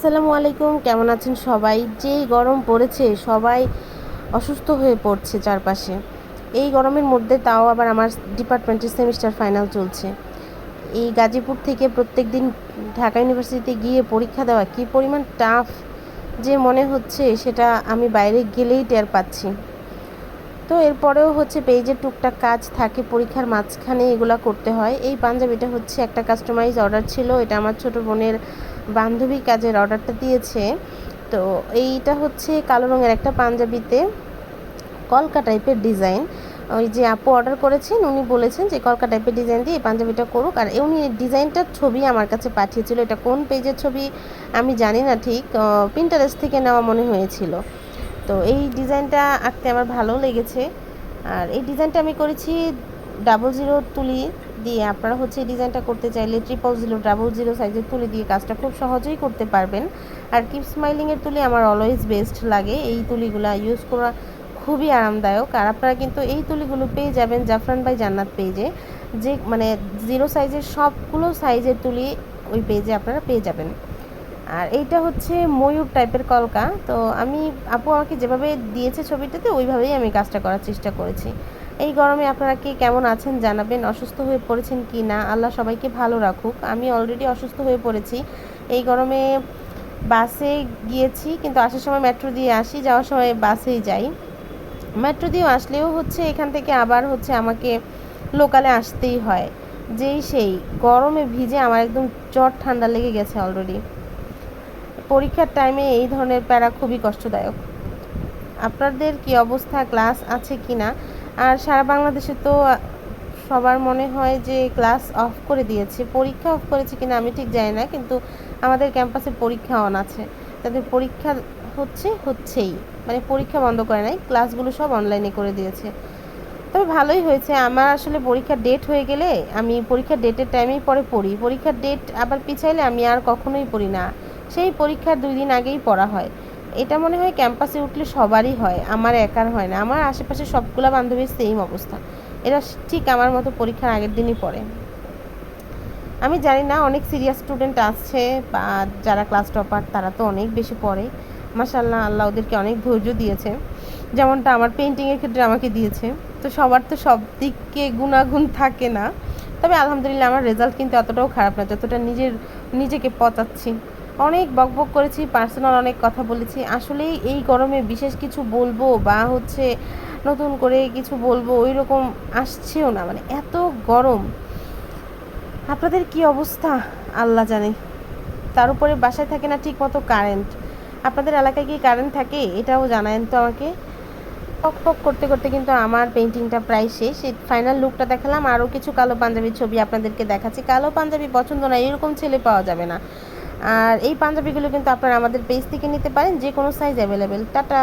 আসসালামু আলাইকুম, কেমন আছেন সবাই? যেই গরম পড়েছে সবাই অসুস্থ হয়ে পড়ছে চারপাশে। এই গরমের মধ্যে তাও আবার আমার ডিপার্টমেন্টের সেমিস্টার ফাইনাল চলছে। এই গাজীপুর থেকে প্রত্যেক দিন ঢাকা ইউনিভার্সিটিতে গিয়ে পরীক্ষা দেওয়া কী পরিমাণ টাফ যে মনে হচ্ছে সেটা আমি বাইরে গেলেই টের পাচ্ছি। তো এরপরেও পেজের টুকটাক কাজ থাকে, পরীক্ষার মাঝখানে এগুলো করতে হয়। এই পাঞ্জাবিটা একটা কাস্টমাইজ অর্ডার ছিল, এটা আমার ছোটো বোনের বান্ধবী কাজের অর্ডারটা দিয়েছে। তো এইটা কালো রঙের একটা পাঞ্জাবিতে কলকা টাইপের ডিজাইন। ওই যে আপু অর্ডার করেছেন উনি বলেছেন যে কলকা টাইপের ডিজাইন দিয়ে এই পাঞ্জাবিটা করুক, আর উনি ডিজাইনটার ছবি আমার কাছে পাঠিয়েছিল। এটা কোন পেজের ছবি আমি জানি না, ঠিক পিন্টারেস্ট থেকে নেওয়া মনে হয়েছিল। তো এই ডিজাইনটা আঁকতে আমার ভালো লেগেছে, আর এই ডিজাইনটা আমি করেছি 00 তুলি দিয়ে। আপনারা এই ডিজাইনটা করতে চাইলে 000 সাইজের তুলি দিয়ে কাজটা খুব সহজেই করতে পারবেন। আর কিপ স্মাইলিংয়ের তুলি আমার অলওয়েজ বেস্ট লাগে, এই তুলিগুলো ইউজ করা খুবই আরামদায়ক। আর আপনারা কিন্তু এই তুলিগুলো পেয়ে যাবেন জাফরান বাই জান্নাত পেজে, যে 0 সাইজের সবগুলো সাইজের তুলি ওই পেজে আপনারা পেয়ে যাবেন। আর এইটা ময়ূর টাইপের কলকা। তো আমি আপু আমাকে যেভাবে দিয়েছে ছবিটাতে ওইভাবেই আমি কাজটা করার চেষ্টা করেছি। এই গরমে আপনারা কি কেমন আছেন জানাবেন, অসুস্থ হয়ে পড়েছেন কি না? আল্লাহ সবাইকে ভালো রাখুক। আমি অলরেডি অসুস্থ হয়ে পড়েছি এই গরমে। বাসে গিয়েছি কিন্তু আসার সময় মেট্রো দিয়ে আসি, যাওয়ার সময় বাসেই যাই। মেট্রো দিয়েও আসলেও এখান থেকে আবার আমাকে লোকালে আসতেই হয়। সেই গরমে ভিজে আমার একদম জ্বর ঠান্ডা লেগে গেছে অলরেডি। পরীক্ষার টাইমে এই ধরনের প্যারা খুবই কষ্টদায়ক। আপনাদের কি অবস্থা, ক্লাস আছে কি না? আর সারা বাংলাদেশে তো সবার মনে হয় যে ক্লাস অফ করে দিয়েছে, পরীক্ষা অফ করেছে কিনা আমি ঠিক জানি না, কিন্তু আমাদের ক্যাম্পাসে পরীক্ষা অন আছে। তাদের পরীক্ষা হচ্ছেই, পরীক্ষা বন্ধ করে নাই, ক্লাসগুলো সব অনলাইনে করে দিয়েছে। তবে ভালোই হয়েছে, আমার আসলে পরীক্ষার ডেট হয়ে গেলে আমি পরীক্ষার ডেটের টাইমেই পড়ি। পরীক্ষার ডেট আবার পিছাইলে আমি আর কখনোই পড়ি না, সেই পরীক্ষার 2 দিন আগেই পড়া হয়। এটা মনে হয় ক্যাম্পাসে উঠলে সবারই হয়, আমার একার হয় না। আমার আশেপাশে সবগুলা বান্ধবীর সেম অবস্থা, এরা ঠিক আমার মতো পরীক্ষার আগের দিনই পড়ে। আমি জানি না, অনেক সিরিয়াস স্টুডেন্ট আছে বা যারা ক্লাস টপার তারা তো অনেক বেশি পড়ে। মাশাআল্লাহ, আল্লাহ ওদেরকে অনেক ধৈর্য দিয়েছে, যেমনটা আমার পেন্টিংয়ের ক্ষেত্রে আমাকে দিয়েছে। তো সবার তো সব দিকে গুণাগুণ থাকে না, তবে আলহামদুলিল্লাহ আমার রেজাল্ট কিন্তু এতটাও খারাপ না যতটা নিজেকে পচাচ্ছি। অনেক বকবক করেছি, পার্সোনাল অনেক কথা বলেছি। আসলেই এই গরমে বিশেষ কিছু বলবো বা নতুন করে কিছু বলবো ওই রকম আসছেও না, এত গরম। আপনাদের কি অবস্থা আল্লাহ জানে। তার উপরে বাসায় থাকে না ঠিক মতো কারেন্ট। আপনাদের এলাকায় কি কারেন্ট থাকে এটাও জানায়েন তো আমাকে। পক পক করতে করতে কিন্তু আমার পেন্টিংটা প্রায় শেষ। এই ফাইনাল লুকটা দেখালাম, আরও কিছু কালো পাঞ্জাবির ছবি আপনাদেরকে দেখাচ্ছি। কালো পাঞ্জাবি পছন্দ না এরকম ছেলে পাওয়া যাবে না। আর এই পাঞ্জাবিগুলো কিন্তু আপনারা আমাদের পেজ থেকে নিতে পারেন, যে কোনো সাইজ অ্যাভেলেবেল। টাটা।